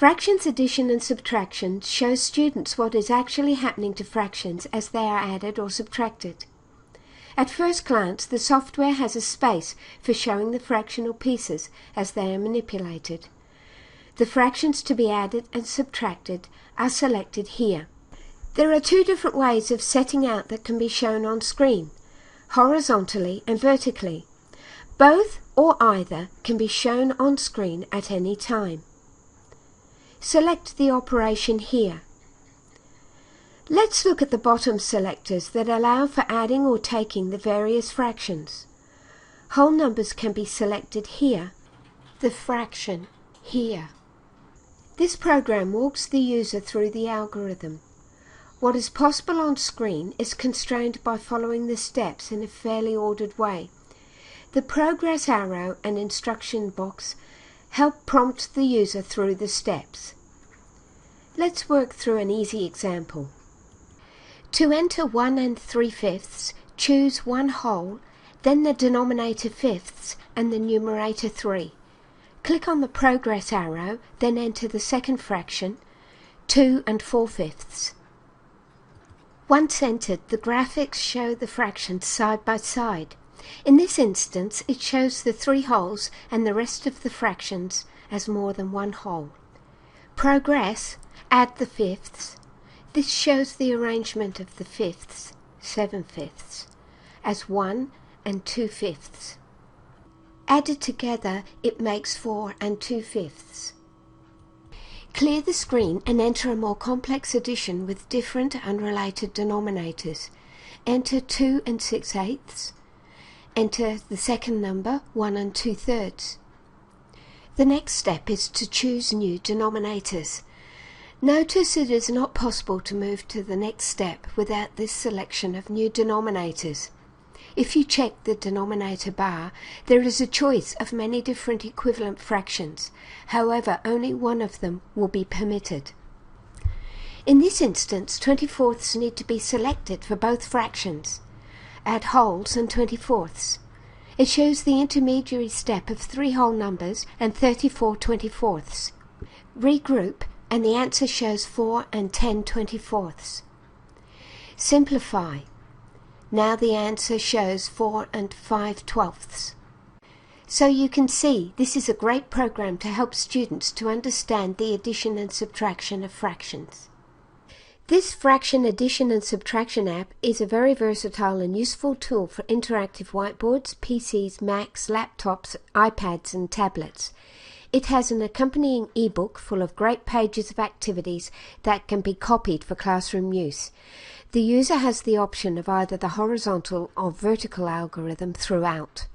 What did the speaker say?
Fractions addition and subtraction shows students what is actually happening to fractions as they are added or subtracted. At first glance, the software has a space for showing the fractional pieces as they are manipulated. The fractions to be added and subtracted are selected here. There are two different ways of setting out that can be shown on screen, horizontally and vertically. Both or either can be shown on screen at any time. Select the operation here. Let's look at the bottom selectors that allow for adding or taking the various fractions. Whole numbers can be selected here, the fraction here. This program walks the user through the algorithm. What is possible on screen is constrained by following the steps in a fairly ordered way. The progress arrow and instruction box help prompt the user through the steps. Let's work through an easy example. To enter 1 3/5, choose one whole, then the denominator fifths and the numerator 3. Click on the progress arrow, then enter the second fraction, 2 4/5. Once entered, the graphics show the fractions side by side. In this instance, it shows the 3 wholes and the rest of the fractions as more than one whole. Progress, add the fifths. This shows the arrangement of the fifths, 7/5, as 1 2/5. Added together, it makes 4 2/5. Clear the screen and enter a more complex addition with different unrelated denominators. Enter 2 6/8. Enter the second number, 1 2/3. The next step is to choose new denominators. Notice it is not possible to move to the next step without this selection of new denominators. If you check the denominator bar, there is a choice of many different equivalent fractions. However, only one of them will be permitted. In this instance, 24ths need to be selected for both fractions. Add wholes and 24ths. It shows the intermediary step of 3 whole numbers and 34 24ths. Regroup and the answer shows 4 10 24ths. Simplify. Now the answer shows 4 5 12ths. So you can see this is a great program to help students to understand the addition and subtraction of fractions. This fraction addition and subtraction app is a very versatile and useful tool for interactive whiteboards, PCs, Macs, laptops, iPads and tablets. It has an accompanying ebook full of great pages of activities that can be copied for classroom use. The user has the option of either the horizontal or vertical algorithm throughout.